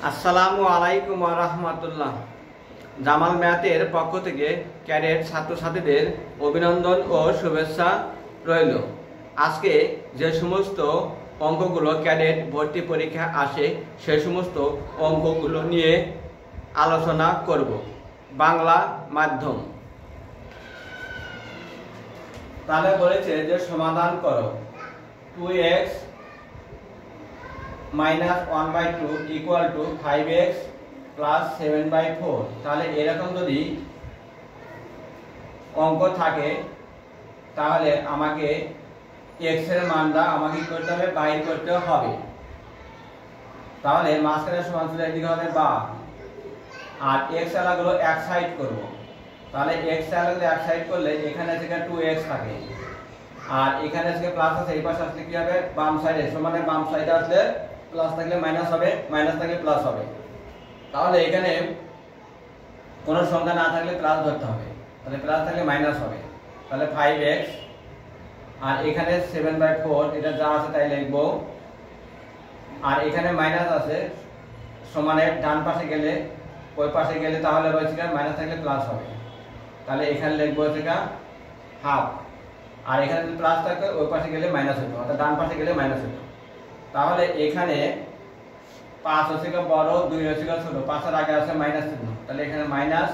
আসসালামু আলাইকুম ওয়া রাহমাতুল্লাহ। জামাল ম্যাথের পক্ষ থেকে ক্যাডেট ছাত্রছাত্রীদের অভিনন্দন ও শুভেচ্ছা রইল। আজকে যে সমস্ত অঙ্কগুলো ক্যাডেট ভর্তি পরীক্ষা আসে সে সমস্ত অঙ্কগুলো নিয়ে আলোচনা করব। বাংলা মাধ্যম। তাহলে বলেছে যে সমাধান করো 2x minus 1/2 equal to 5x plus 7/4। তাহলে এরকম যদি অঙ্ক থাকে তাহলে আমাকে x এর মানটা আমাকে কি করতে হবে, বাইর করতে হবে। তাহলে মাঝখানে সমান ছিল এদিকে হবে বা, আর x আলাগুলো এক সাইড করব। তাহলে x আলাগুলো এক সাইড করলে এখানে থেকে 2x থাকে, আর এখানে থেকে প্লাস আছে, এই পাশে আসলে কি হবে, বাম সাইডে সমানে বাম সাইডে আসলে প্লাস থাকলে মাইনাস হবে, মাইনাস থাকলে প্লাস হবে। তাহলে এখানে কোন সংখ্যা না থাকলে প্লাস ধরতে হবে, তাহলে প্লাস থাকলে মাইনাস হবে। তাহলে 5x আর এখানে 7/4, এটা যা আছে তাই লিখব। আর এখানে মাইনাস আছে সমানে ডান পাশে গেলে ওই পাশে গেলে তাহলে হচ্ছে মাইনাস থাকলে প্লাস হবে। তাহলে এখানে লিখবো হচ্ছে হাফ, আর এখানে যদি প্লাস থাকে ওই পাশে গেলে মাইনাস হতো, অর্থাৎ ডান পাশে গেলে মাইনাস হতো। তাহলে এখানে 5 হচ্ছে বড়, 2 হচ্ছে ছোট, 5 এর আগে আছে মাইনাস চিহ্ন, তাহলে এখানে মাইনাস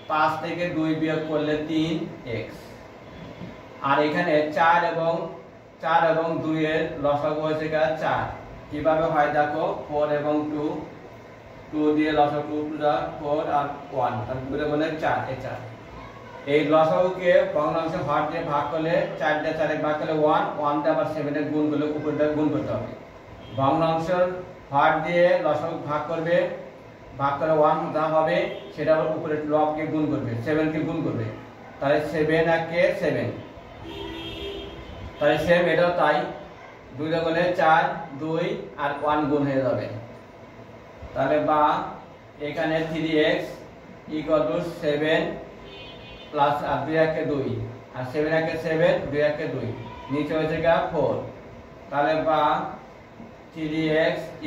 5 থেকে 2 বিয়োগ করলে 3x। আর এখানে 4 এবং 2 এর লসাগু হচ্ছে 4। কিভাবে হয় দেখো, 4 এবং 2 দিয়ে লসাগু 4 আর 1, তাহলে বলে 4 এই 4। এই লসাগুকে ভগ্নাংশে হর দিয়ে ভাগ করলে 4 দিয়ে 4 ভাগ করলে 1 দিয়ে আবার 7 এর গুণ করলে উপরটা গুণ করতে হবে। ভগ্নাংশের হর দিয়ে লসাগু ভাগ করবে, ভাগ করে 1 যা হবে সেটা আবার উপরে লবকে গুণ করবে, 7 কে গুণ করবে। তাহলে 7 একে 7, তাহলে সেম এটাও তাই, 2 দিয়ে গুণে 4, 2 আর 1 গুণ হয়ে যাবে। তাহলে বা এখানে 3x = 7 প্লাস আর 2 একে 2, আর 7 একে 7, 2 একে 2, নিচে হচ্ছে 4। তাহলে বা 3x =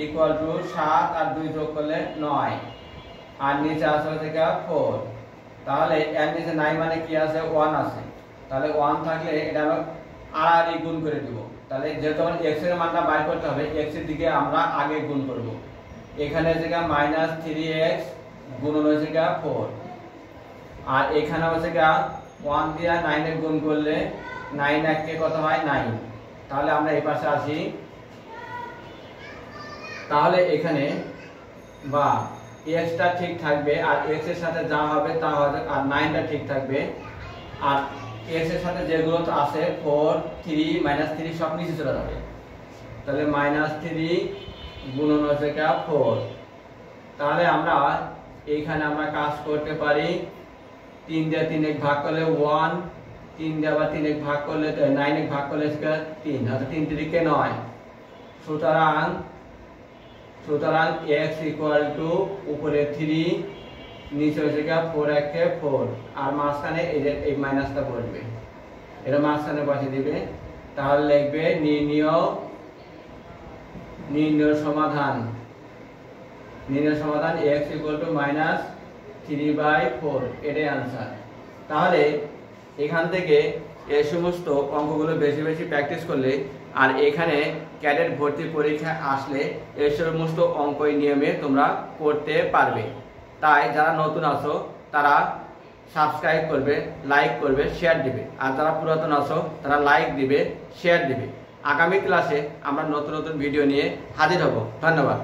7 আর 2 যোগ করলে 9, আর নিচে আছে হচ্ছে 4। তাহলে এর নিচে 9 মানে কি আছে, 1 আছে। তাহলে 1 থাকলে এটা আমরা আর গুণ করে দিব। তাহলে যেহেতু আমার x এর মানটা বাইর করতে হবে, x এর দিকে আমরা আগে গুণ করব। এখানে হচ্ছে -3x গুণন হচ্ছে 4, আর এখানে হচ্ছে 1 দিয়ে 9 এর গুণ করলে 9 একে কত হয়, 9। তাহলে আমরা এই পাশে আসি। তাহলে এখানে বা x টা ঠিক থাকবে, আর x এর সাথে যা হবে তা হবে, আর 9 টা ঠিক থাকবে। আর x এর সাথে যেগুলো আছে 4, 3, -3 সব নিচে চলে যাবে। তাহলে -3 গুণন হচ্ছে 4। তাহলে আমরা এইখানে আমরা কাজ করতে পারি, 3 দিয়ে 3 ভাগ করলে 1, 3 দিয়ে আবার 3 ভাগ করলে 9 ভাগ করলে 3, অর্থাৎ 3 3 9। সুতরাং x = উপরে 3, নিচে হচ্ছে 4 একে 4, আর মাঝখানে এই মাইনাসটা বসবে, এটা মাঝখানে বসিয়ে দিবে। তাহলে লিখবে নির্ণয় সমাধান x = -3/4, এটাই आंसर। তাহলে এখান থেকে এই সমস্ত অঙ্কগুলো বেশি বেশি প্র্যাকটিস করলে, আর এখানে ক্যাডেট ভর্তি পরীক্ষা আসলে এই সমস্ত অঙ্কই নিয়মে তোমরা করতে পারবে। তাই যারা নতুন আছো তারা সাবস্ক্রাইব করবে, লাইক করবে, শেয়ার দিবে, আর যারা পুরাতন আছো তারা লাইক দিবে, শেয়ার দিবে। আগামী ক্লাসে আমরা নতুন নতুন ভিডিও নিয়ে হাজির হব। ধন্যবাদ।